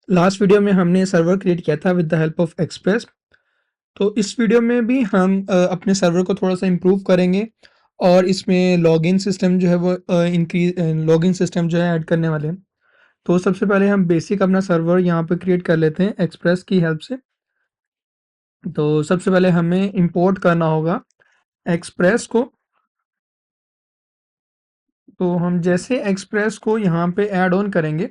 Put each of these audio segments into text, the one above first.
Last video में हमने server create किया था with the help of express. तो इस वीडियो में भी हम अपने सर्वर को थोड़ा सा इम्प्रूव करेंगे और इसमें लॉगिन सिस्टम जो है वो लॉगिन सिस्टम जो है ऐड करने वाले हैं। तो सबसे पहले हम बेसिक अपना सर्वर यहाँ पे क्रिएट कर लेते हैं एक्सप्रेस की हेल्प से। तो सबसे पहले हमें इंपोर्ट करना होगा एक्सप्रेस को। तो हम जैसे एक्सप्रेस को यहाँ पे ऐड ऑन करेंगे,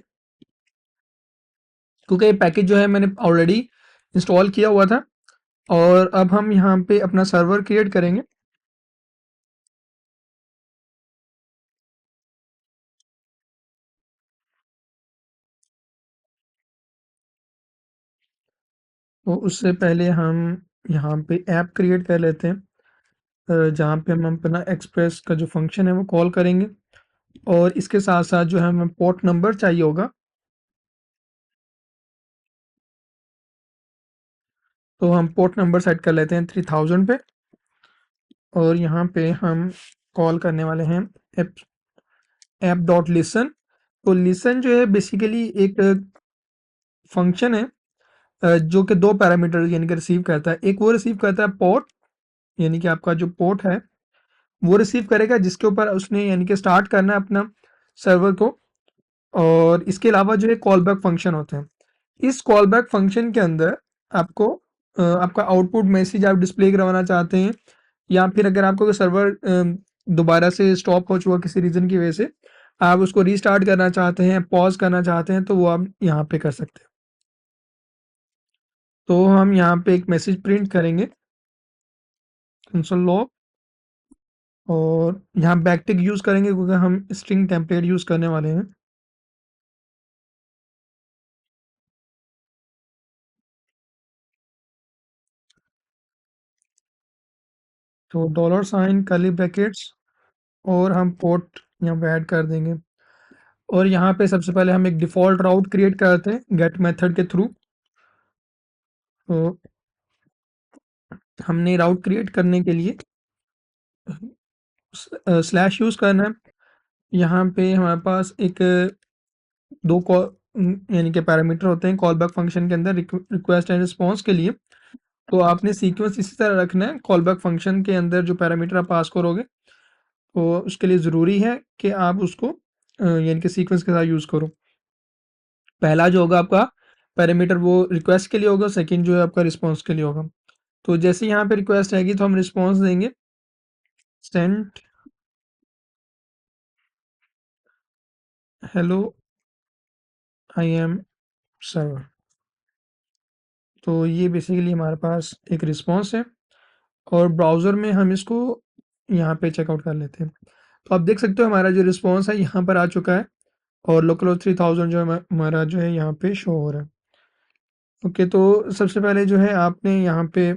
क्योंकि ये पैकेज जो है मैंने ऑलरेडी इंस्टॉल किया हुआ था और अब हम यहाँ पे अपना सर्वर क्रिएट करेंगे। तो उससे पहले हम यहाँ पे ऐप क्रिएट कर लेते हैं, जहाँ पे हम अपना एक्सप्रेस का जो फंक्शन है वो कॉल करेंगे और इसके साथ साथ जो है हमें पोर्ट नंबर चाहिए होगा। तो हम पोर्ट नंबर सेट कर लेते हैं 3000 पे और यहाँ पे हम कॉल करने वाले हैं ऐप ऐप डॉट लिसन। तो लिसन जो है बेसिकली एक फंक्शन है, जो कि दो पैरामीटर यानी कि रिसीव करता है। एक वो रिसीव करता है पोर्ट, यानी कि आपका जो पोर्ट है वो रिसीव करेगा जिसके ऊपर उसने यानी कि स्टार्ट करना है अपना सर्वर को। और इसके अलावा जो है कॉल बैक फंक्शन होते हैं। इस कॉल बैक फंक्शन के अंदर आपको आपका आउटपुट मैसेज आप डिस्प्ले करवाना चाहते हैं, या फिर अगर आपको सर्वर दोबारा से स्टॉप हो चुका किसी रीज़न की वजह से, आप उसको रीस्टार्ट करना चाहते हैं, पॉज करना चाहते हैं, तो वो आप यहाँ पे कर सकते हैं। तो हम यहाँ पे एक मैसेज प्रिंट करेंगे कंसोल लॉग, और यहाँ बैकटिक यूज़ करेंगे क्योंकि हम स्ट्रिंग टेम्पलेट यूज़ करने वाले हैं। तो डॉलर साइन कर्ली ब्रैकेट्स और हम पोर्ट यहाँ पे ऐड कर देंगे। और यहाँ पे सबसे पहले हम एक डिफ़ॉल्ट राउट क्रिएट करते हैं गेट मेथड के थ्रू। तो हमने राउट क्रिएट करने के लिए स्लैश यूज़ करना है। यहाँ पे हमारे पास एक दो यानी कि पैरामीटर होते हैं कॉल बैक फंक्शन के अंदर रिक्वेस्ट एंड रिस्पॉन्स के लिए। तो आपने सीक्वेंस इसी तरह रखना है। कॉल बैक फंक्शन के अंदर जो पैरामीटर आप पास करोगे, तो उसके लिए ज़रूरी है कि आप उसको यानी कि सीक्वेंस के साथ यूज़ करो। पहला जो होगा आपका पैरामीटर वो रिक्वेस्ट के लिए होगा, सेकंड जो है आपका रिस्पॉन्स के लिए होगा। तो जैसे यहाँ पे रिक्वेस्ट आएगी तो हम रिस्पॉन्स देंगे send hello I am server. तो ये बेसिकली हमारे पास एक रिस्पॉन्स है और ब्राउज़र में हम इसको यहाँ पे चेकआउट कर लेते हैं। तो आप देख सकते हो हमारा जो रिस्पॉन्स है यहाँ पर आ चुका है और लोकल 3000 जो है हमारा जो है यहाँ पे शो हो रहा है। ओके, तो सबसे पहले जो है आपने यहाँ पे,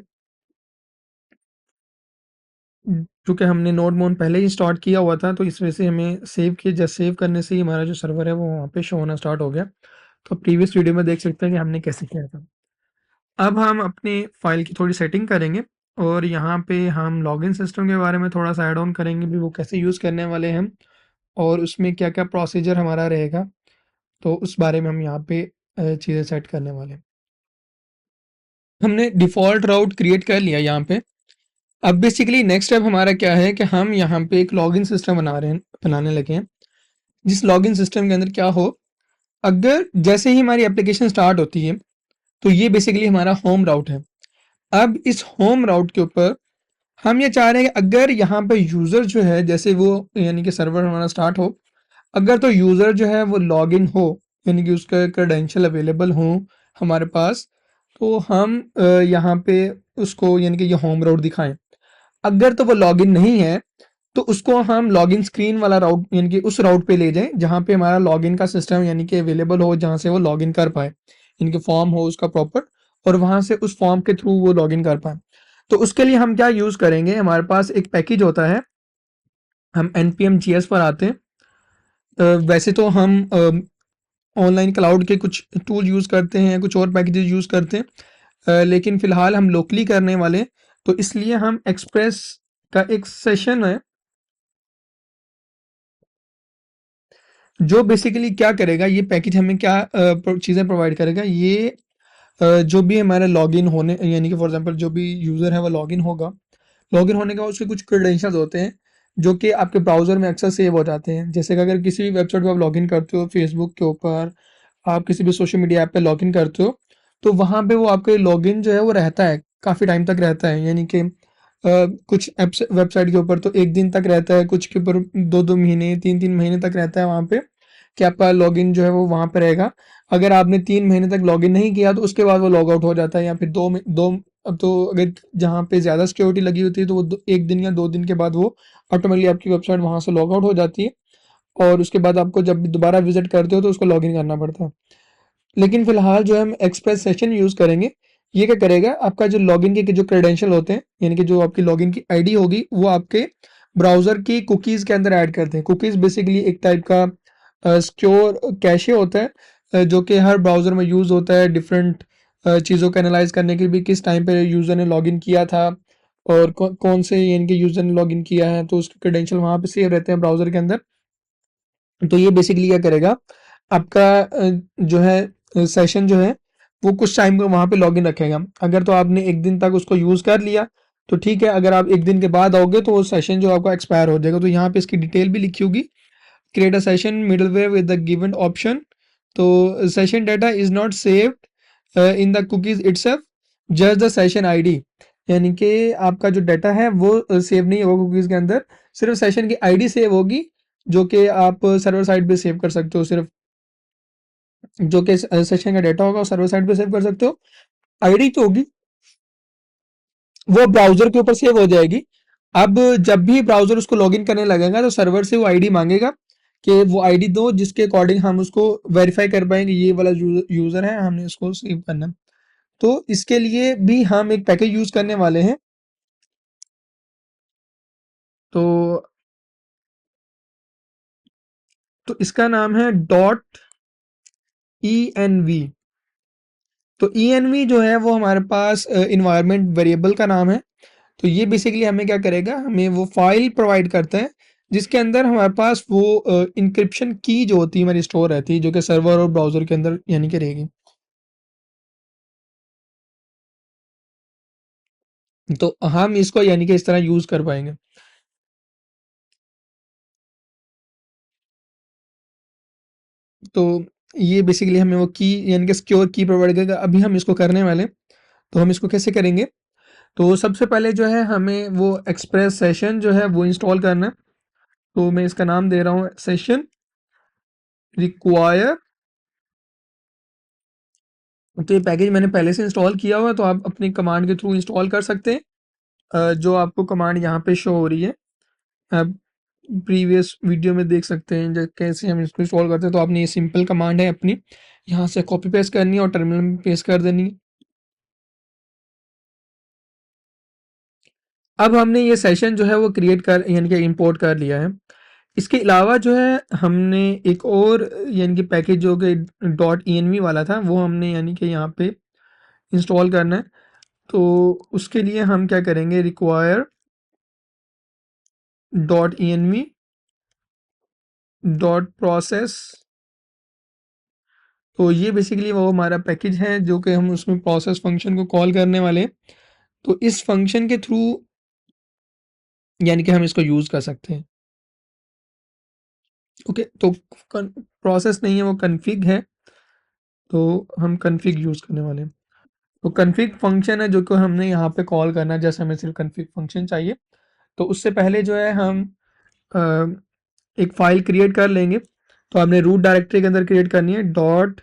चूँकि हमने नोड मोन पहले ही स्टार्ट किया हुआ था तो इस वजह से हमें सेव किए, जस्ट सेव करने से ही हमारा जो सर्वर है वो वहाँ पे शो होना स्टार्ट हो गया। तो प्रीवियस वीडियो में देख सकते हैं कि हमने कैसे किया था। अब हम अपनी फ़ाइल की थोड़ी सेटिंग करेंगे और यहाँ पे हम लॉगिन सिस्टम के बारे में थोड़ा-सा ऐड ऑन करेंगे भी, वो कैसे यूज़ करने वाले हैं और उसमें क्या-क्या प्रोसीजर हमारा रहेगा, तो उस बारे में हम यहाँ पे चीज़ें सेट करने वाले हैं। हमने डिफ़ॉल्ट राउट क्रिएट कर लिया यहाँ पे। अब बेसिकली नेक्स्ट स्टेप हमारा क्या है कि हम यहाँ पे एक लॉगिन सिस्टम बनाने लगे हैं, जिस लॉगिन सिस्टम के अंदर क्या हो, अगर जैसे ही हमारी एप्लीकेशन स्टार्ट होती है, तो ये बेसिकली हमारा होम राउट है। अब इस होम राउट के ऊपर हम ये चाह रहे हैं कि अगर यहाँ पे यूज़र जो है, जैसे वो यानी कि सर्वर हमारा स्टार्ट हो, अगर तो यूज़र जो है वो लॉगिन हो, यानी कि उसका क्रेडेंशियल अवेलेबल हो हमारे पास, तो हम यहाँ पे उसको यानी कि ये होम राउट दिखाएं। अगर तो वो लॉगिन नहीं है तो उसको हम लॉगिन स्क्रीन वाला राउट यानी कि उस राउट पे ले जाएं जहाँ पे हमारा लॉगिन का सिस्टम यानी कि अवेलेबल हो, जहाँ से वो लॉगिन कर पाए, यानी कि फॉर्म हो उसका प्रॉपर, और वहाँ से उस फॉर्म के थ्रू वो लॉगिन कर पाए। तो उसके लिए हम क्या यूज़ करेंगे, हमारे पास एक पैकेज होता है, हम npm जीएस पर आते हैं। वैसे तो हम ऑनलाइन क्लाउड के कुछ टूल यूज़ करते हैं, कुछ और पैकेजेस यूज़ करते हैं, लेकिन फ़िलहाल हम लोकली करने वाले हैं, तो इसलिए हम एक्सप्रेस का एक सेशन है, जो बेसिकली क्या करेगा ये पैकेज हमें क्या चीज़ें प्रोवाइड करेगा ये जो भी हमारा लॉगिन होने यानी कि फॉर एग्जांपल जो भी यूज़र है वो लॉगिन होगा, लॉगिन होने के बाद उसके कुछ क्रेडेंशियल्स होते हैं जो कि आपके ब्राउज़र में अक्सर सेव हो जाते हैं। जैसे कि अगर किसी भी वेबसाइट पे आप लॉगिन करते हो, फेसबुक के ऊपर, आप किसी भी सोशल मीडिया ऐप पे लॉगिन करते हो, तो वहाँ पे वो आपके लॉगिन जो है वो रहता है, काफ़ी टाइम तक रहता है। यानी कि कुछ ऐप्स वेबसाइट के ऊपर तो 1 दिन तक रहता है, कुछ के ऊपर 2-2 महीने, 3-3 महीने तक रहता है वहाँ पे, कि आपका लॉगिन जो है वो वहाँ पे रहेगा। अगर आपने 3 महीने तक लॉगिन नहीं किया तो उसके बाद वो लॉग आउट हो जाता है, या फिर 2 अब तो अगर जहाँ पे ज़्यादा सिक्योरिटी लगी होती है तो वो 1 दिन या 2 दिन के बाद वो ऑटोमेटिकली आपकी वेबसाइट वहाँ से लॉग आउट हो जाती है, और उसके बाद आपको जब भी दोबारा विजिट करते हो तो उसको लॉगिन करना पड़ता है। लेकिन फिलहाल जो हम एक्सप्रेस सेशन यूज़ करेंगे, ये क्या करेगा, आपका जो लॉगिन के जो क्रेडेंशियल होते हैं, यानी कि जो आपकी लॉगिन की आईडी होगी वो आपके ब्राउज़र की कुकीज़ के अंदर ऐड करते हैं। कुकीज़ बेसिकली एक टाइप का सिक्योर कैशे होता है, जो कि हर ब्राउज़र में यूज़ होता है डिफरेंट चीज़ों को एनालाइज़ करने के लिए भी, किस टाइम पे यूज़र ने लॉगिन किया था और कौन से यानी कि यूज़र ने लॉगिन किया है, तो उसके क्रेडेंशियल वहाँ पे सेव रहते हैं ब्राउज़र के अंदर। तो ये बेसिकली क्या करेगा, आपका जो है सेशन जो है वो कुछ टाइम को वहाँ पे लॉगिन रखेगा। अगर तो आपने 1 दिन तक उसको यूज़ कर लिया तो ठीक है, अगर आप 1 दिन के बाद आओगे तो वो सेशन जो आपका एक्सपायर हो जाएगा। तो यहाँ पे इसकी डिटेल भी लिखी होगी, create a session middleware with the given option. तो session data is not saved in the cookies itself, just the session ID. यानी कि आपका जो डाटा है वो सेव नहीं होगा कुकीज़ के अंदर, सिर्फ सेशन की आईडी सेव होगी, जो कि आप सर्वर साइड पे सेव कर सकते हो। सिर्फ जो कि सेशन का डाटा होगा वो सर्वर साइड पे सेव कर सकते हो। आईडी तो होगी वो ब्राउजर के ऊपर सेव हो जाएगी। अब जब भी ब्राउजर उसको लॉगिन करने लगेगा तो सर्वर से वो आईडी मांगेगा कि वो आईडी दो जिसके अकॉर्डिंग हम उसको वेरीफाई कर पाएंगे ये वाला यूजर है, हमने इसको सेव करना है। तो इसके लिए भी हम एक पैकेज यूज करने वाले हैं। तो इसका नाम है डॉट ई एन वी। तो ई एन वी जो है वो हमारे पास इन्वायरमेंट वेरिएबल का नाम है। तो ये बेसिकली हमें क्या करेगा, हमें वो फाइल प्रोवाइड करता है जिसके अंदर हमारे पास वो इंक्रिप्शन की जो होती है हमारी स्टोर रहती है, जो कि सर्वर और ब्राउजर के अंदर यानी कि रहेगी। तो हम इसको यानी कि इस तरह यूज कर पाएंगे। तो ये बेसिकली हमें वो की यानी कि सिक्योर की प्रोवाइड करेगा। अभी हम इसको करने वाले हैं। तो हम इसको कैसे करेंगे, तो सबसे पहले जो है हमें वो एक्सप्रेस सेशन जो है वो इंस्टॉल करना है। तो मैं इसका नाम दे रहा हूँ सेशन रिक्वायर। तो ये पैकेज मैंने पहले से इंस्टॉल किया हुआ है, तो आप अपनी कमांड के थ्रू इंस्टॉल कर सकते हैं। जो आपको कमांड यहाँ पे शो हो रही है, आप प्रीवियस वीडियो में देख सकते हैं जब कैसे हम इसको इंस्टॉल करते हैं। तो आपने ये सिंपल कमांड है अपनी यहाँ से कॉपी पेस्ट करनी है और टर्मिनल में पेस्ट कर देनी है। अब हमने ये सेशन जो है वो क्रिएट कर यानी कि इंपोर्ट कर लिया है। इसके अलावा जो है हमने एक और यानी कि पैकेज जो कि डॉट ई एन वी वाला था वो हमने यानी कि यहाँ पे इंस्टॉल करना है। तो उसके लिए हम क्या करेंगे, require dot E N V dot process. तो ये बेसिकली वो हमारा पैकेज है जो कि हम उसमें प्रोसेस फंक्शन को कॉल करने वाले हैं। तो इस फंक्शन के थ्रू यानी कि हम इसको यूज़ कर सकते हैं। ओके, तो प्रोसेस नहीं है वो कन्फिग है, तो हम कन्फिग यूज़ करने वाले हैं। तो कन्फिग फंक्शन है जो कि हमने यहाँ पे कॉल करना है, जैसे हमें सिर्फ कन्फिग फंक्शन चाहिए। तो उससे पहले जो है हम अ, एक फ़ाइल क्रिएट कर लेंगे। तो आपने रूट डायरेक्टरी के अंदर क्रिएट करनी है dot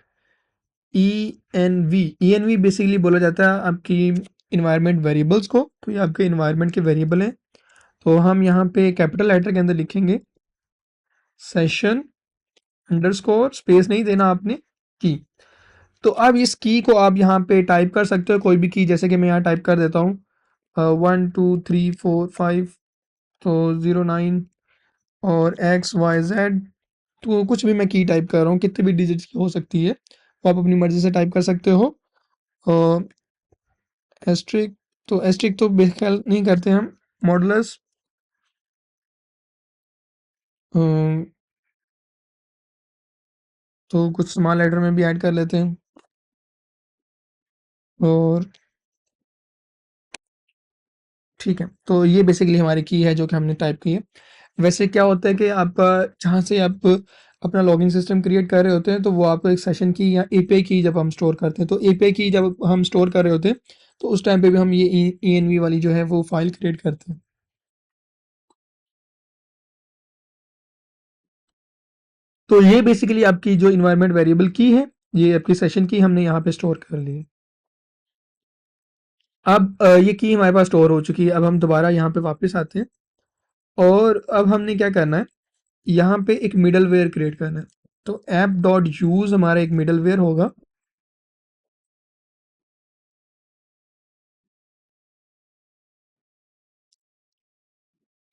E N V. E N V basically बोला जाता है आपकी इन्वायरमेंट वेरिएबल्स को। तो ये आपके इन्वायरमेंट के वेरिएबल हैं। तो हम यहाँ पे कैपिटल लेटर के अंदर लिखेंगे सेशन अंडरस्कोर, स्पेस नहीं देना आपने, की। तो अब इस की को आप यहाँ पे टाइप कर सकते हो कोई भी की, जैसे कि मैं यहाँ टाइप कर देता हूँ 1 2 3 4 5, तो 0 9 और XYZ। तो कुछ भी मैं की टाइप कर रहा हूँ, कितने भी डिजिट्स की हो सकती है, तो आप अपनी मर्जी से टाइप कर सकते हो। एस्ट्रिक, तो एस्ट्रिक तो बेख्याल नहीं करते हम, मॉडुलस तो कुछ स्मॉल लेटर में भी ऐड कर लेते हैं। और ठीक है, तो ये बेसिकली हमारी की है जो कि हमने टाइप की है। वैसे क्या होता है कि आप जहाँ से आप अपना लॉगिन सिस्टम क्रिएट कर रहे होते हैं, तो वो आपको एक सेशन की या एपीआई की जब हम स्टोर करते हैं, तो एपीआई की जब हम स्टोर कर रहे होते हैं, तो उस टाइम पे भी हम ये ENV वाली जो है वो फाइल क्रिएट करते हैं। तो ये बेसिकली आपकी जो इन्वायरमेंट वेरिएबल की है, ये आपकी सेशन की हमने यहाँ पे स्टोर कर ली है। अब ये की हमारे पास स्टोर हो चुकी है। अब हम दोबारा यहाँ पे वापस आते हैं और अब हमने क्या करना है, यहाँ पे एक मिडलवेयर क्रिएट करना है। तो ऐप डॉट यूज हमारा एक मिडलवेयर होगा।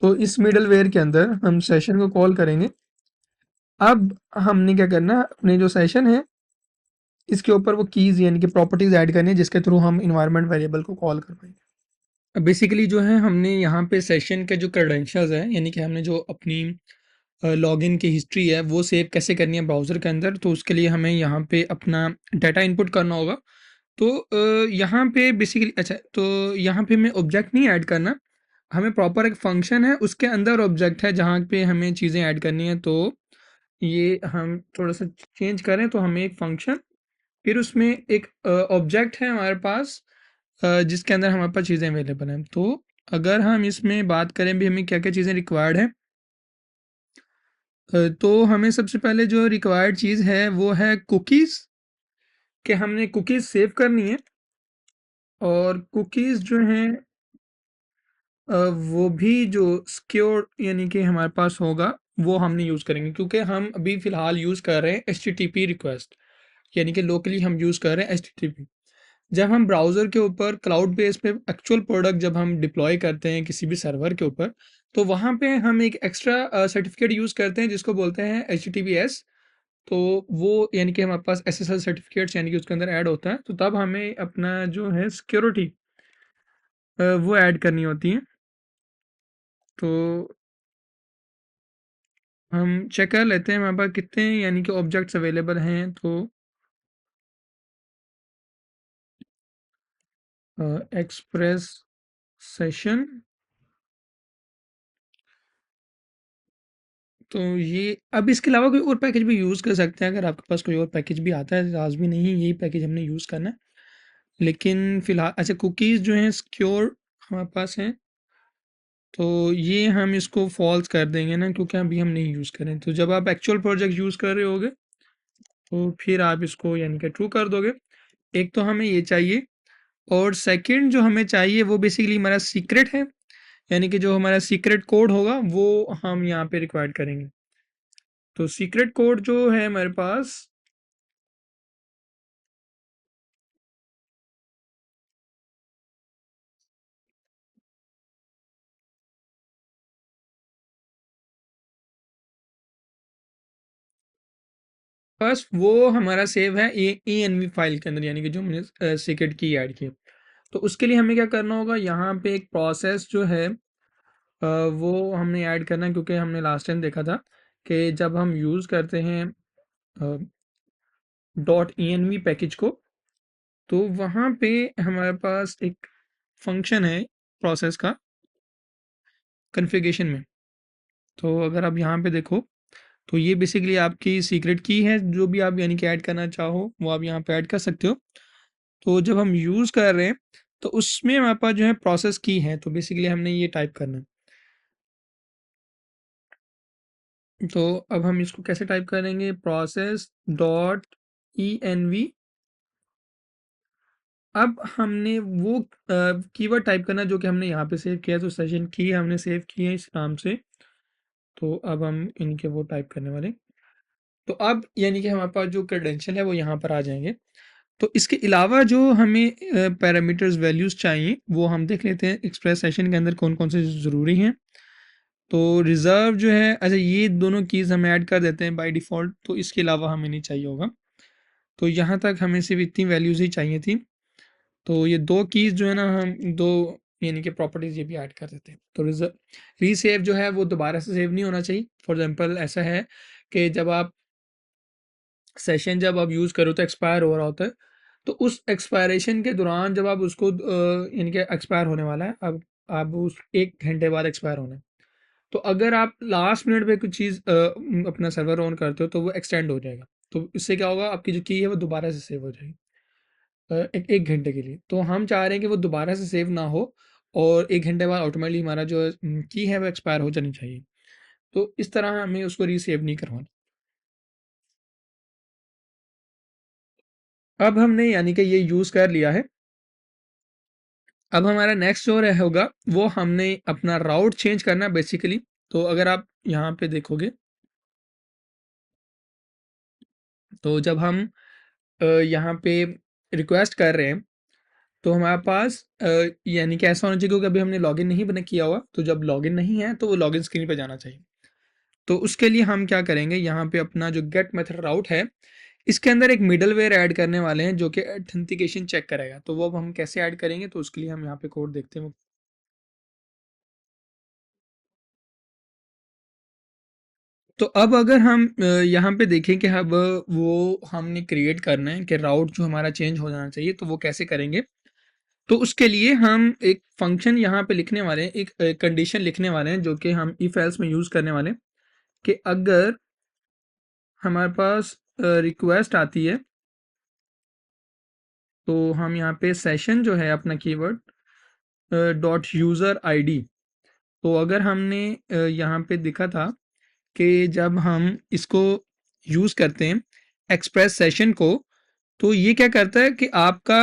तो इस मिडलवेयर के अंदर हम सेशन को कॉल करेंगे। अब हमने क्या करना है, अपने जो सेशन है इसके ऊपर वो कीज यानी कि प्रॉपर्टीज ऐड करनी है, जिसके थ्रू हम इन्वायरमेंट वेरिएबल को कॉल कर पाएंगे। बेसिकली जो है हमने यहाँ पे सेशन के जो क्रेडेंशियल्स है, यानी कि हमने जो अपनी लॉगिन की हिस्ट्री है वो सेव कैसे करनी है ब्राउज़र के अंदर, तो उसके लिए हमें यहाँ पे अपना डाटा इनपुट करना होगा। तो यहाँ पे बेसिकली अच्छा, तो यहाँ पे हमें ऑब्जेक्ट नहीं ऐड करना, हमें प्रॉपर एक फंक्शन है उसके अंदर ऑब्जेक्ट है जहाँ पे हमें चीज़ें ऐड करनी है। तो ये हम थोड़ा सा चेंज करें, तो हमें एक फंक्शन, फिर उसमें एक ऑब्जेक्ट है हमारे पास जिसके अंदर हमारे पास चीज़ें अवेलेबल हैं। तो अगर हम इसमें बात करें भी हमें क्या-क्या चीज़ें रिक्वायर्ड है, तो हमें सबसे पहले जो रिक्वायर्ड चीज़ है वो है कुकीज़, कि हमने कुकीज़ सेव करनी है। और कुकीज़ जो हैं वो भी जो सिक्योर यानी कि हमारे पास होगा वो हमने यूज़ करेंगे, क्योंकि हम अभी फ़िलहाल यूज़ कर रहे हैं एचटीटीपी रिक्वेस्ट, यानी कि लोकली हम यूज़ कर रहे हैं एचटीटीपी। जब हम ब्राउज़र के ऊपर क्लाउड बेस पे एक्चुअल प्रोडक्ट जब हम डिप्लॉय करते हैं किसी भी सर्वर के ऊपर, तो वहाँ पे हम एक एक्स्ट्रा सर्टिफिकेट यूज़ करते हैं जिसको बोलते हैं एचटीटीपीएस। तो वो यानी कि हमारे पास एसएसएल सर्टिफिकेट्स यानी कि उसके अंदर ऐड होता है, तो तब हमें अपना जो है सिक्योरिटी वो ऐड करनी होती है। तो हम चेक कर लेते हैं हमारे पास कितने यानी कि ऑब्जेक्ट्स अवेलेबल हैं। तो एक्सप्रेस सेशन, तो ये अब इसके अलावा कोई और पैकेज भी यूज़ कर सकते हैं, अगर आपके पास कोई और पैकेज भी आता है, लाज़मी नहीं यही पैकेज हमने यूज़ करना है। लेकिन फ़िलहाल अच्छा, कुकीज़ जो हैं सिक्योर हमारे पास हैं, तो ये हम इसको फ़ॉल्स कर देंगे ना, क्योंकि अभी हम नहीं यूज़ करें। तो जब आप एक्चुअल प्रोजेक्ट यूज़ कर रहे होगे, तो फिर आप इसको यानी कि ट्रू कर दोगे। एक तो हमें ये चाहिए, और सेकंड जो हमें चाहिए वो बेसिकली हमारा सीक्रेट है, यानी कि जो हमारा सीक्रेट कोड होगा वो हम यहाँ पे रिक्वायर्ड करेंगे। तो सीक्रेट कोड जो है हमारे पास, बस वो हमारा सेव है ENV फाइल के अंदर, यानी कि जो हमने सीक्रेट की ऐड की। तो उसके लिए हमें क्या करना होगा, यहाँ पे एक प्रोसेस जो है वो हमने ऐड करना है, क्योंकि हमने लास्ट टाइम देखा था कि जब हम यूज़ करते हैं .env पैकेज को, तो वहाँ पे हमारे पास एक फंक्शन है प्रोसेस का कॉन्फ़िगरेशन में। तो अगर आप यहाँ पे देखो, तो ये बेसिकली आपकी सीक्रेट की है, जो भी आप यानी कि ऐड करना चाहो वो आप यहाँ पे ऐड कर सकते हो। तो जब हम यूज़ कर रहे हैं, तो उसमें हमारे पास जो है प्रोसेस की है, तो बेसिकली हमने ये टाइप करना है। तो अब हम इसको कैसे टाइप करेंगे, प्रोसेस डॉट ENV। अब हमने वो कीवर्ड टाइप करना जो कि हमने यहाँ पे सेव किया, तो सेशन की हमने सेव की है इस नाम से। तो अब हम इनके वो टाइप करने वाले। तो अब यानी कि हमारे पास जो क्रेडेंशियल है वो यहाँ पर आ जाएंगे। तो इसके अलावा जो हमें पैरामीटर्स वैल्यूज़ चाहिए वो हम देख लेते हैं एक्सप्रेस सेशन के अंदर कौन कौन से ज़रूरी हैं। तो रिज़र्व जो है, अच्छा ये दोनों कीज़ हम ऐड कर देते हैं बाय डिफ़ॉल्ट, तो इसके अलावा हमें नहीं चाहिए होगा। तो यहाँ तक हमें सिर्फ इतनी वैल्यूज़ ही चाहिए थी। तो ये दो कीज़ जो है ना, हम दो यानी कि प्रॉपर्टीज़ ये भी ऐड कर देते हैं। तो रीसेव जो है वो दोबारा से सेव नहीं होना चाहिए। फॉर एग्जांपल ऐसा है कि जब आप सेशन जब आप यूज़ करो तो एक्सपायर हो रहा होता है, तो उस एक्सपायरेशन के दौरान जब आप उसको यानी कि एक्सपायर होने वाला है, अब उस 1 घंटे बाद एक्सपायर होना है। तो अगर आप लास्ट मिनट पे कुछ चीज़ अपना सर्वर ऑन करते हो तो वो एक्सटेंड हो जाएगा। तो इससे क्या होगा, आपकी जो की है वो दोबारा से सेव हो जाएगी 1 घंटे के लिए। तो हम चाह रहे हैं कि वो दोबारा से सेव ना हो और 1 घंटे बाद ऑटोमेटिकली हमारा जो की है वो एक्सपायर हो जानी चाहिए। तो इस तरह हमें उसको रीसेव नहीं करवाना। अब हमने यानी कि ये यूज़ कर लिया है। अब हमारा नेक्स्ट जो होगा वो हमने अपना राउट चेंज करना है बेसिकली। तो अगर आप यहाँ पे देखोगे तो जब हम यहाँ पे रिक्वेस्ट कर रहे हैं तो हमारे पास यानी कि ऐसा होना चाहिए, क्योंकि अभी हमने लॉगिन नहीं बना किया हुआ, तो जब लॉगिन नहीं है तो वो लॉगिन स्क्रीन पे जाना चाहिए। तो उसके लिए हम क्या करेंगे, यहाँ पे अपना जो गेट मेथड राउट है इसके अंदर एक मिडलवेयर ऐड करने वाले हैं जो कि ऑथेंटिकेशन चेक करेगा। तो वो अब हम कैसे ऐड करेंगे, तो उसके लिए हम यहाँ पे कोड देखते हैं। तो अब अगर हम यहाँ पे देखें कि अब वो हमने क्रिएट करना है कि राउट जो हमारा चेंज हो जाना चाहिए, तो वो कैसे करेंगे। तो उसके लिए हम एक फंक्शन यहाँ पे लिखने वाले हैं, एक कंडीशन लिखने वाले हैं जो कि हम इफ एल्स में यूज़ करने वाले हैं कि अगर हमारे पास रिक्वेस्ट आती है तो हम यहाँ पे सेशन जो है अपना कीवर्ड डॉट यूज़र आईडी। तो अगर हमने यहाँ पे देखा था कि जब हम इसको यूज़ करते हैं एक्सप्रेस सेशन को, तो ये क्या करता है कि आपका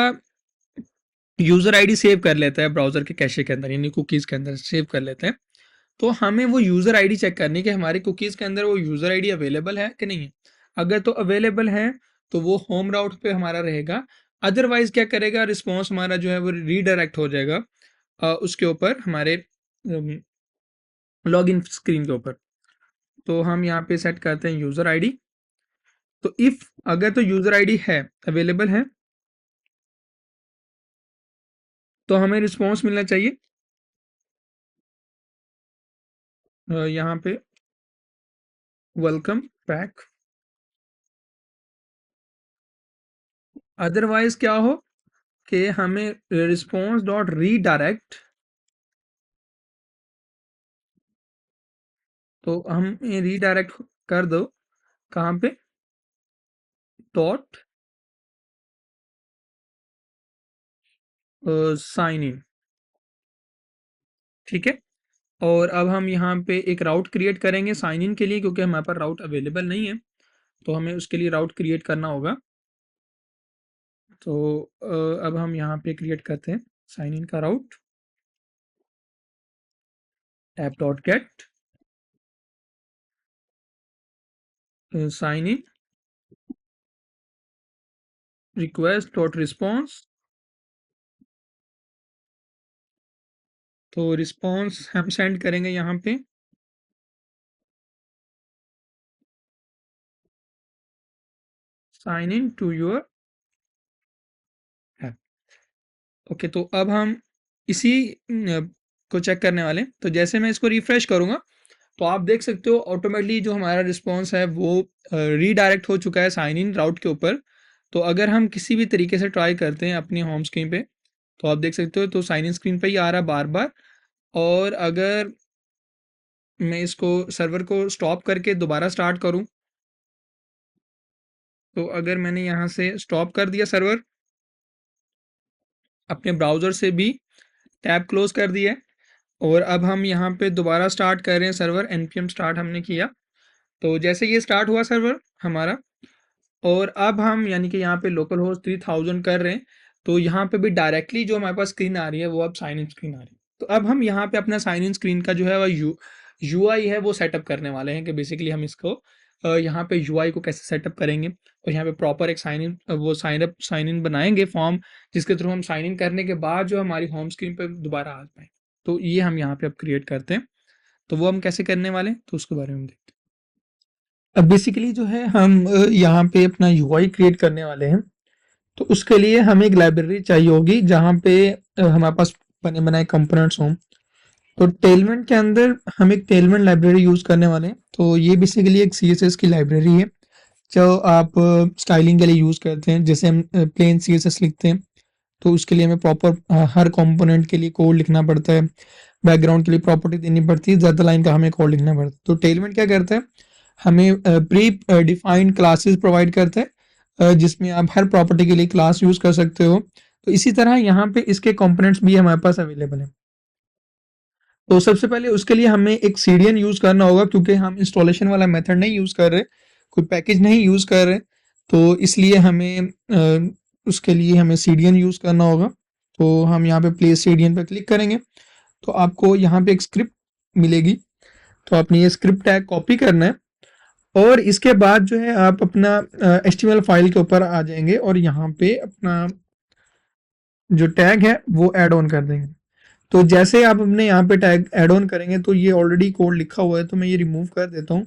यूज़र आईडी सेव कर लेता है ब्राउज़र के कैशे के अंदर, यानी कुकीज़ के अंदर सेव कर लेते हैं। तो हमें वो यूज़र आईडी चेक करनी है कि हमारी कुकीज़ के अंदर वो यूज़र आईडी अवेलेबल है कि नहीं है। अगर तो अवेलेबल है तो वो होम राउट पे हमारा रहेगा। अदरवाइज़ क्या करेगा, रिस्पॉन्स हमारा जो है वो रीडायरेक्ट हो जाएगा उसके ऊपर हमारे लॉगिन स्क्रीन के ऊपर। तो हम यहाँ पे सेट करते हैं यूज़र आईडी। तो इफ़ अगर तो यूज़र आईडी है, अवेलेबल है, तो हमें रिस्पॉन्स मिलना चाहिए यहाँ पे वेलकम बैक। अदरवाइज़ क्या हो कि हमें रिस्पॉन्स डॉट रीडायरेक्ट, तो हम ये रीडायरेक्ट कर दो कहाँ पे, डॉट साइन इन। ठीक है। और अब हम यहाँ पे एक राउट क्रिएट करेंगे साइन इन के लिए, क्योंकि हमारे पास राउट अवेलेबल नहीं है तो हमें उसके लिए राउट क्रिएट करना होगा। तो अब हम यहाँ पे क्रिएट करते हैं साइन इन का route, app dot get sign in request dot response. तो रिस्पॉन्स हम सेंड करेंगे यहाँ पे sign in to your app. Okay, तो अब हम इसी को चेक करने वाले हैं। तो जैसे मैं इसको रिफ्रेश करूँगा तो आप देख सकते हो ऑटोमेटिकली जो हमारा रिस्पॉन्स है वो रीडायरेक्ट हो चुका है साइन इन राउट के ऊपर। तो अगर हम किसी भी तरीके से ट्राई करते हैं अपनी होम स्क्रीन पे, तो आप देख सकते हो तो साइन इन स्क्रीन पे ही आ रहा है बार बार। और अगर मैं इसको सर्वर को स्टॉप करके दोबारा स्टार्ट करूं, तो अगर मैंने यहाँ से स्टॉप कर दिया सर्वर, अपने ब्राउज़र से भी टैब क्लोज कर दिया है, और अब हम यहाँ पे दोबारा स्टार्ट कर रहे हैं सर्वर, npm स्टार्ट हमने किया। तो जैसे ये स्टार्ट हुआ सर्वर हमारा, और अब हम यानी कि यहाँ पे लोकल होस्ट 3000 कर रहे हैं, तो यहाँ पे भी डायरेक्टली जो हमारे पास स्क्रीन आ रही है वो अब साइन इन स्क्रीन आ रही है। तो अब हम यहाँ पे अपना साइन इन स्क्रीन का जो है वो यूआई है वो सेटअप करने वाले हैं कि बेसिकली हम इसको यहाँ पे यूआई को कैसे सेटअप करेंगे, और यहाँ पे प्रॉपर एक साइन इन वो साइन इन बनाएंगे फॉर्म, जिसके थ्रू हम साइन इन करने के बाद जो हमारी होम स्क्रीन पे दोबारा आ पाए। तो ये हम यहाँ पे अब क्रिएट करते हैं। तो वो हम कैसे करने वाले हैं तो उसके बारे में हम देखते हैं। अब बेसिकली जो है हम यहाँ पे अपना यूआई क्रिएट करने वाले हैं। तो उसके लिए हमें एक लाइब्रेरी चाहिए होगी जहाँ पे हमारे पास बने बनाए कंपोनेंट्स हों। तो टेलमेंट के अंदर हम एक टेलमेंट लाइब्रेरी यूज़ करने वाले हैं। तो ये बेसिकली एक सीएसएस की लाइब्रेरी है जो आप स्टाइलिंग के लिए यूज़ करते हैं, जैसे हम प्लेन सीएसएस लिखते हैं, तो उसके लिए हमें प्रॉपर हर कंपोनेंट के लिए कोड लिखना पड़ता है। बैकग्राउंड के लिए प्रॉपर्टी देनी पड़ती है, ज़्यादा लाइन का हमें कोड लिखना पड़ता है। तो टेलमेंट क्या करता है, हमें प्री डिफाइंड क्लासेस प्रोवाइड करता है, जिसमें आप हर प्रॉपर्टी के लिए क्लास यूज़ कर सकते हो। तो इसी तरह यहाँ पे इसके कंपोनेंट्स भी हमारे पास अवेलेबल हैं। तो सबसे पहले उसके लिए हमें एक सीडीएन यूज़ करना होगा, क्योंकि हम इंस्टॉलेशन वाला मेथड नहीं यूज़ कर रहे, कोई पैकेज नहीं यूज़ कर रहे, तो इसलिए हमें उसके लिए हमें सीडीएन यूज़ करना होगा। तो हम यहाँ पे प्ले सीडीएन पर क्लिक करेंगे, तो आपको यहाँ पे एक स्क्रिप्ट मिलेगी। तो आपने ये स्क्रिप्ट टैग कॉपी करना है, और इसके बाद जो है आप अपना एचटीएमएल फाइल के ऊपर आ जाएंगे और यहाँ पे अपना जो टैग है वो ऐड ऑन कर देंगे। तो जैसे आप अपने यहाँ पे टैग ऐड ऑन करेंगे, तो ये ऑलरेडी कोड लिखा हुआ है, तो मैं ये रिमूव कर देता हूँ।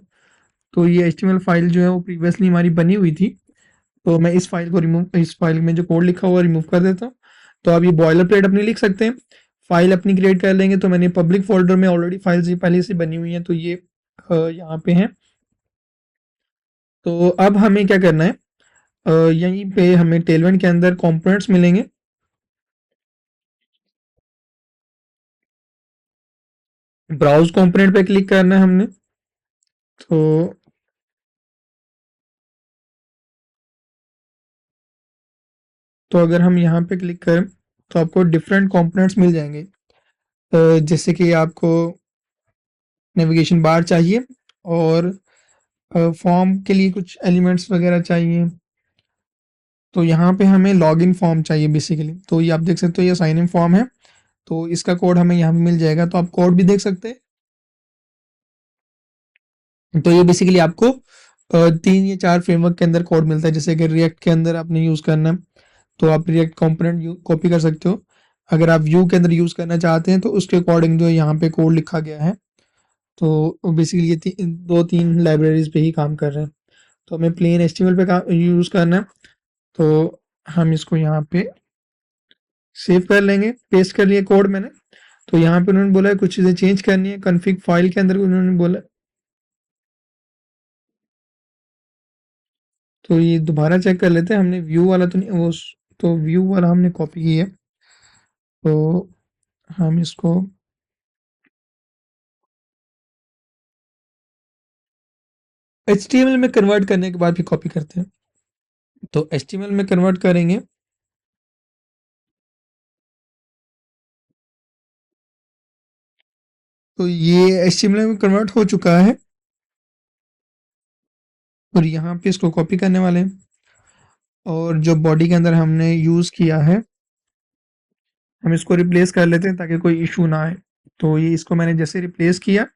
तो ये एचटीएमएल फाइल जो है वो प्रीवियसली हमारी बनी हुई थी, तो मैं इस फाइल में जो कोड लिखा हुआ है रिमूव कर देता हूँ। तो आप ये बॉयलर प्लेट अपनी लिख सकते हैं, फाइल अपनी क्रिएट कर लेंगे। तो मैंने पब्लिक फोल्डर में ऑलरेडी फाइल्स पहले से बनी हुई हैं, तो ये यहाँ पे हैं। तो अब हमें क्या करना है, यहीं पे हमें टेलमेंट के अंदर कंपोनेंट्स मिलेंगे। ब्राउज कंपोनेंट पे क्लिक करना है हमने। तो अगर हम यहाँ पे क्लिक करें, तो आपको डिफरेंट कंपोनेंट्स मिल जाएंगे। जैसे कि आपको नेविगेशन बार चाहिए, और फॉर्म के लिए कुछ एलिमेंट्स वगैरह चाहिए। तो यहाँ पे हमें लॉगिन फॉर्म चाहिए बेसिकली। तो ये आप देख सकते हो, ये साइन इन फॉर्म है, तो इसका कोड हमें यहाँ पे मिल जाएगा। तो आप कोड भी देख सकते हैं। तो ये बेसिकली आपको 3 या 4 फ्रेमवर्क के अंदर कोड मिलता है। जैसे कि रिएक्ट के अंदर आपने यूज़ करना है, तो आप रिएक्ट कंपोनेंट कॉपी कर सकते हो। अगर आप व्यू के अंदर यूज़ करना चाहते हैं, तो उसके अकॉर्डिंग जो है यहाँ पे कोड लिखा गया है। तो बेसिकली ये 2-3 लाइब्रेरीज पे ही काम कर रहे हैं। तो हमें प्लेन एचटीएमएल पे काम यूज़ करना है। तो हम इसको यहाँ पे सेव कर लेंगे, पेस्ट कर लिया कोड मैंने। तो यहाँ पे उन्होंने बोला है कुछ चीज़ें चेंज करनी है कॉन्फ़िग फाइल के अंदर, उन्होंने बोला। तो ये दोबारा चेक कर लेते हैं, हमने व्यू वाला तो नहीं वो, तो व्यू वाला हमने कॉपी की है। तो हम इसको एचटीएमएल में कन्वर्ट करने के बाद भी कॉपी करते हैं। तो एचटीएमएल में कन्वर्ट करेंगे, तो ये एचटीएमएल में कन्वर्ट हो चुका है, और यहाँ पे इसको कॉपी करने वाले हैं। और जो बॉडी के अंदर हमने यूज़ किया है, हम इसको रिप्लेस कर लेते हैं ताकि कोई इशू ना आए। तो ये इसको मैंने जैसे रिप्लेस किया,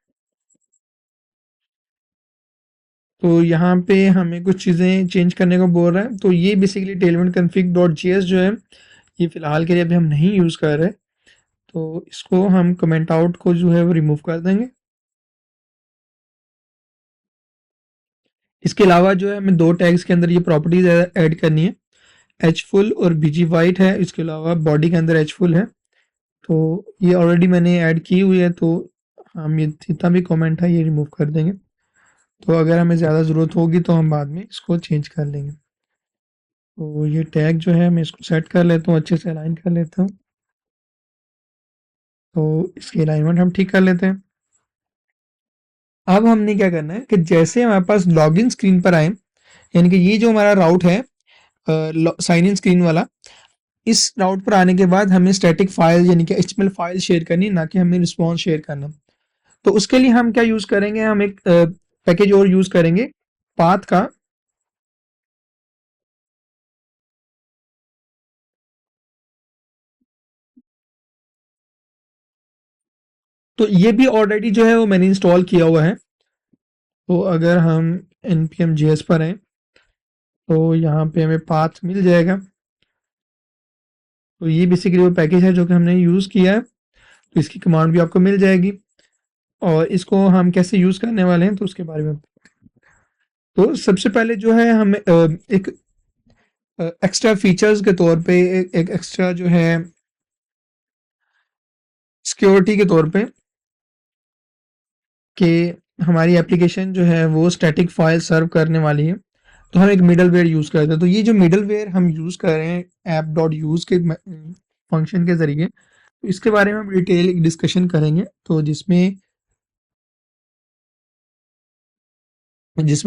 तो यहाँ पे हमें कुछ चीज़ें चेंज करने को बोल रहा है। तो ये basically tailwind config dot JS जो है, ये फिलहाल के लिए अभी हम नहीं यूज़ कर रहे। तो इसको हम कमेंट आउट को जो है वो रिमूव कर देंगे। इसके अलावा जो है हमें 2 टैग्स के अंदर ये प्रॉपर्टीज ऐड करनी है, एच फुल और बीजी वाइट है। इसके अलावा बॉडी के अंदर एच फुल है, तो ये ऑलरेडी मैंने ऐड की हुई है। तो हम ये जितना भी कमेंट है ये रिमूव कर देंगे। तो अगर हमें ज़्यादा ज़रूरत होगी तो हम बाद में इसको चेंज कर लेंगे। तो ये टैग जो है मैं इसको सेट कर लेता हूँ, अच्छे से अलाइन कर लेता हूँ। तो इसकी अलाइनमेंट हम ठीक कर लेते हैं। अब हमने क्या करना है कि जैसे हमारे पास लॉगिन स्क्रीन पर आए, यानी कि ये जो हमारा राउट है साइन इन स्क्रीन वाला, इस राउट पर आने के बाद हमें स्टैटिक फाइल यानी कि एचटीएमएल फाइल शेयर करनी, ना कि हमें रिस्पॉन्स शेयर करना। तो उसके लिए हम क्या यूज़ करेंगे, हम एक पैकेज और यूज़ करेंगे पाथ का। तो ये भी ऑलरेडी जो है वो मैंने इंस्टॉल किया हुआ है। तो अगर हम npm js पर हैं, तो यहाँ पे हमें पाथ मिल जाएगा। तो ये बेसिकली वो पैकेज है जो कि हमने यूज़ किया है। तो इसकी कमांड भी आपको मिल जाएगी, और इसको हम कैसे यूज़ करने वाले हैं तो उसके बारे में। तो सबसे पहले जो है हमें एक एक्स्ट्रा फीचर्स के तौर पे एक एक्स्ट्रा जो है सिक्योरिटी के तौर पे, कि हमारी एप्लीकेशन जो है वो स्टैटिक फाइल सर्व करने वाली है। तो हम एक मिडलवेयर यूज़ करते हैं। तो ये जो मिडलवेयर हम यूज़ कर रहे हैं ऐप डॉट यूज़ के फंक्शन के ज़रिए, तो इसके बारे में हम डिटेल डिस्कशन करेंगे। तो जिसमें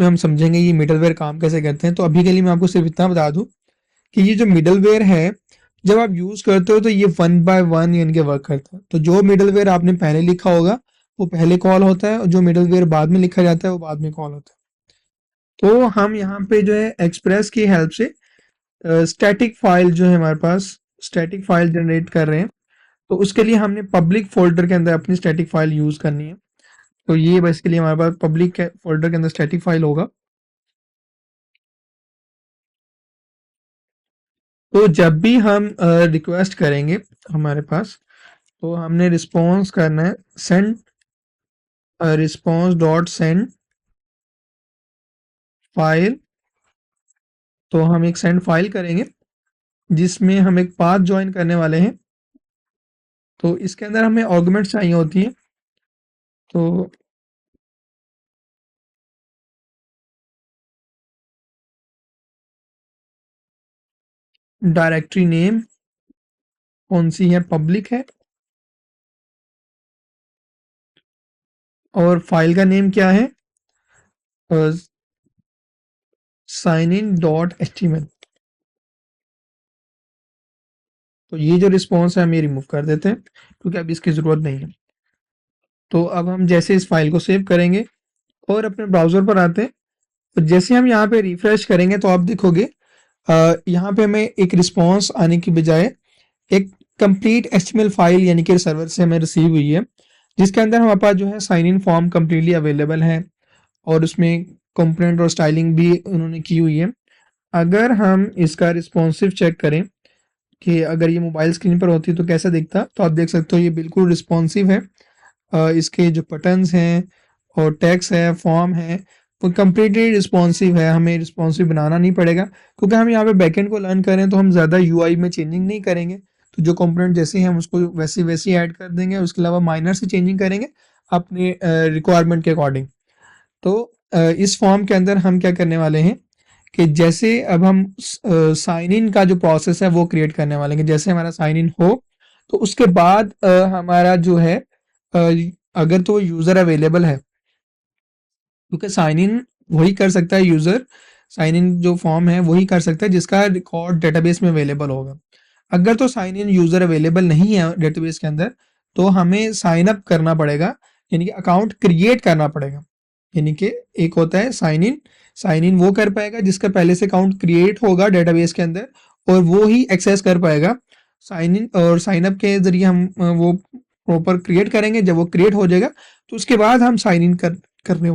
हम समझेंगे ये मिडलवेयर काम कैसे करते हैं। तो अभी के लिए मैं आपको सिर्फ इतना बता दूं कि ये जो मिडलवेयर है, जब आप यूज़ करते हो तो ये वन बाय वन यानी कि वर्क करता है। तो जो मिडलवेयर आपने पहले लिखा होगा वो पहले कॉल होता है, और जो मिडलवेयर बाद में लिखा जाता है वो बाद में कॉल होता है। तो हम यहाँ पे जो है एक्सप्रेस की हेल्प से स्टैटिक फाइल जो है हमारे पास, स्टैटिक फाइल जनरेट कर रहे हैं। तो उसके लिए हमने पब्लिक फोल्डर के अंदर अपनी स्टैटिक फाइल यूज़ करनी है। तो ये बेसिकली हमारे पास पब्लिक फोल्डर के अंदर स्टैटिक फाइल होगा। तो जब भी हम रिक्वेस्ट करेंगे हमारे पास, तो हमने रिस्पॉन्स करना है send response dot send file. तो हम एक सेंड फाइल करेंगे जिसमें हम एक पाथ ज्वाइन करने वाले हैं। तो इसके अंदर हमें आर्गुमेंट्स चाहिए होती हैं। तो डायरेक्टरी नेम कौन सी है, पब्लिक है, और फाइल का नेम क्या है, साइन इन डॉट एचटीएमएल। तो ये जो रिस्पॉन्स है हम ये रिमूव कर देते हैं क्योंकि अब इसकी ज़रूरत नहीं है। तो अब हम जैसे इस फाइल को सेव करेंगे और अपने ब्राउज़र पर आते हैं, तो जैसे हम यहाँ पे रिफ्रेश करेंगे तो आप देखोगे यहाँ पे हमें एक रिस्पॉन्स आने की बजाय एक कंप्लीट एचटीएमएल फाइल यानी कि सर्वर से हमें रिसीव हुई है, जिसके अंदर हमारे पास जो है sign in form completely available है और उसमें कंपोनेंट और स्टाइलिंग भी उन्होंने की हुई है। अगर हम इसका रिस्पॉन्सिव चेक करें कि अगर ये मोबाइल स्क्रीन पर होती तो कैसा दिखता, तो आप देख सकते हो ये बिल्कुल रिस्पॉन्सिव है। इसके जो बटन्स हैं और टेक्स्ट है, फॉर्म है, वो कम्प्लीटली रिस्पॉन्सिव है। हमें रिस्पॉन्सिव बनाना नहीं पड़ेगा क्योंकि हम यहाँ पे बैकएंड को लर्न करें तो हम ज़्यादा यूआई में चेंजिंग नहीं करेंगे। तो जो कंपोनेंट जैसे हैं हम उसको वैसे वैसे ऐड कर देंगे, उसके अलावा माइनर से चेंजिंग करेंगे अपने रिक्वायरमेंट के अकॉर्डिंग। तो इस फॉर्म के अंदर हम क्या करने वाले हैं कि जैसे अब हम साइन इन का जो प्रोसेस है वो क्रिएट करने वाले हैं। जैसे हमारा साइन इन हो तो उसके बाद हमारा जो है अगर तो यूज़र अवेलेबल है, क्योंकि साइन इन वही कर सकता है यूज़र, साइन इन जो फॉर्म है वही कर सकता है जिसका रिकॉर्ड डेटाबेस में अवेलेबल होगा। अगर तो साइन इन यूज़र अवेलेबल नहीं है डेटाबेस के अंदर, तो हमें साइन अप करना पड़ेगा, यानी कि अकाउंट क्रिएट करना पड़ेगा। यानी कि एक होता है साइन इन, साइन इन वो कर पाएगा जिसका पहले से अकाउंट क्रिएट होगा डेटाबेस के अंदर और वो ही एक्सेस कर पाएगा। साइन इन और साइन अप के ज़रिए हम वो प्रॉपर क्रिएट करेंगे। जब वो क्रिएट हो जाएगा तो उसके बाद हम साइन इन करने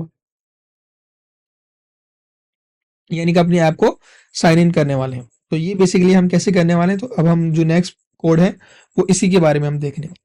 यानी कि अपनी ऐप को साइन इन करने वाले हैं। तो ये बेसिकली हम कैसे करने वाले हैं, तो अब हम जो नेक्स्ट कोड है वो इसी के बारे में हम देख रहे हैं।